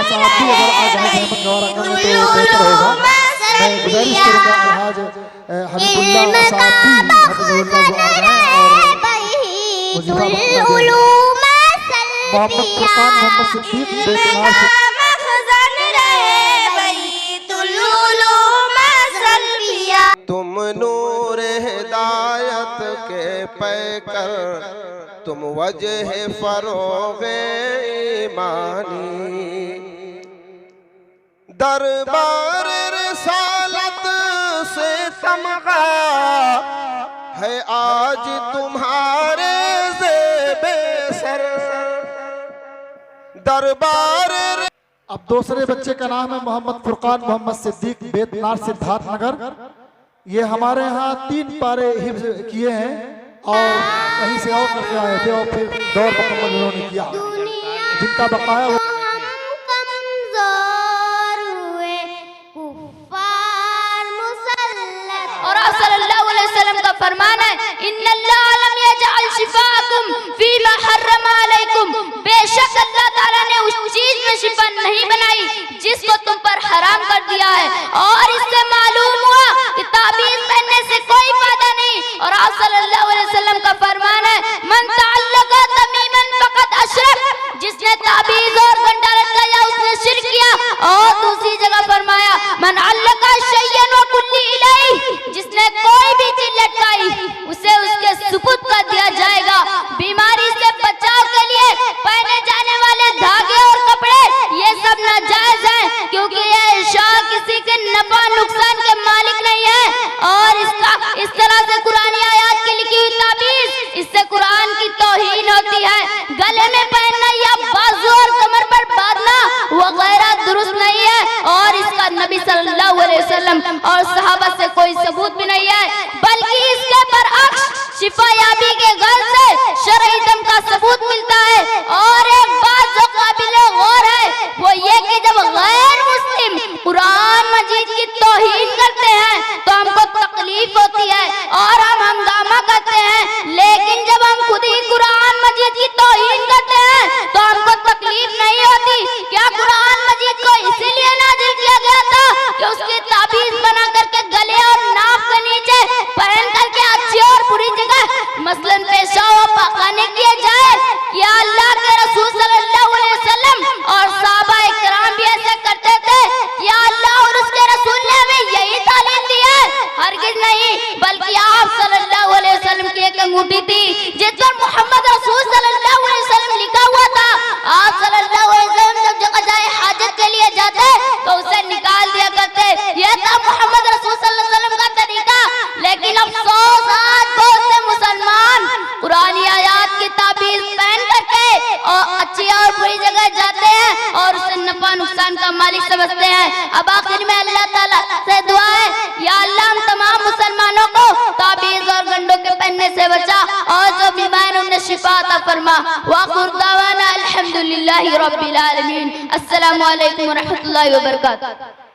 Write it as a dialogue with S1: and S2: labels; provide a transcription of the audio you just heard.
S1: साहब भी अगर आ जाए जहमत गवारा करने तो बेहतर होगा। मैं गुजारिश करूंगा अलहाज हबीबुल्लाह साहब भी हफिज़हुल्लाह वो आ जाएं और वजीफा मोहम्मद फुरकान मोहम्मद सिद्दीक बेतनार से
S2: तुम नूर हिदायत के पैकर, तुम वजह फरोगे ईमानी, दरबार रिसालत से तमगा है आज तुम्हारे ज़ेबे सर। दरबार
S1: अब दूसरे बच्चे का नाम है मोहम्मद फुरकान मोहम्मद सिद्दीक बेतनार सिद्धार्थ नगर। ये हमारे यहाँ 3 पारे हिफ्ज़ किए हैं और कहीं से और करके आए थे और फिर दौर मुकम्मल उन्होंने किया। जिनका बकाया
S3: और आप सल्लल्लाहु अलैहि वसल्लम का फरमान है, इन्नल्लाह लम यजअल शिफाकुम फीमा हर्रमा अलैकुम, बेशक अल्लाह ताला ने उस चीज में शिफा नहीं बनाई जिसको तुम पर हराम कर दिया है। और इससे मालूम हुआ कि ताबीज़ पहनने से कोई फायदा नहीं। और आप सल्लल्लाहु अलैहि वसल्लम का फरमान है, मन तअल्लक़ा तमीमन फ़क़द अशरक, जिसने ताबीज़ और गंडा लटकाया उसने शिर्क किया। और दूसरी जगह फरमाया, मन अल्लक़ा शैयन व कुल्ली इलैहि, जिसने कोई भी चीज लटकाई उसे उसके सुपुर्द कर दिया जाएगा। बीमारी से बचाव के लिए पहने जाने वाले धागे और कपड़े ये सब नाजायज हैं, क्योंकि ये शाह किसी के नफा नुकसान के मालिक नहीं है। और इसका इस तरह से कुरानी आयात की लिखी हुई ताबीज़, इससे कुरान की तौहीन होती है। गले में पहनना या बाजू और कमर पर बांधना वगैरह दुरुस्त नहीं है। और इसका नबी सल्लल्लाहु अलैहि वसल्लम और सहाबा से कोई सबूत भी नहीं है, बल्कि इसके बरअक्स शिफायाबी के गल से शरईज़म का सबूत मिलता है। और एक बात जो काबिले गौर है वो ये कि जब गैर मुस्लिम कुरान मजीद की तौहीन करते हैं तो हमको तकलीफ होती है और हम हंगामा करते हैं, लेकिन जब हम खुद ही कुरान मजीद की तौहीन करते हैं तो हमको तकलीफ नहीं होती। क्या कुरान मजीद को इसीलिए नाज़िल किया गया था कि उसकी ताबीज़ बना करके गले और नाक के नीचे पहन करके अच्छी और बुरी जगह मसलन पेशाब और पाखाने किए जाए? या अल्लाह के रसूल सल्लल्लाहु अलैहि वसल्लम और सहाबा इकराम भी ऐसे करते थे? या अल्लाह और उसके रसूल ने हमें यही तालीम दी है? हरगिज नहीं, बल्कि आप सल्लल्लाहु अलैहि वसल्लम की एक अंगूठी थी जिस पर मोहम्मद रसूल सल्लल्लाहु अलैहि वसल्लम लिखा हुआ था। आप सल्लल्लाहु अलैहि वसल्लम जब जगह जाए हाजत के लिए जाते तो उसे निकाल दिया करते। यह था मोहम्मद रसूल सल्लल्लाहु अलैहि वसल्लम का तरीका। लेकिन अफसोस आज बहुत से मुसलमान पुरानी आयात की ताबीज़ पहन करके और अच्छी और बुरी जगह जाते हैं और उसे नफा नुकसान का मालिक समझते हैं। अब आखिर में अल्लाह ताला से दुआ है, या अल्लाह हम तमाम मुसलमानों को ताबीज़ और गंडों के पहनने से बचा और जो बीमार उन्हें शिफा अता फरमा। वाखिर दावाना अल्हम्दुलिल्लाहि रब्बिल आलमीन। अस्सलामु अलैकुम व रहमतुल्लाहि व बरकातुहू।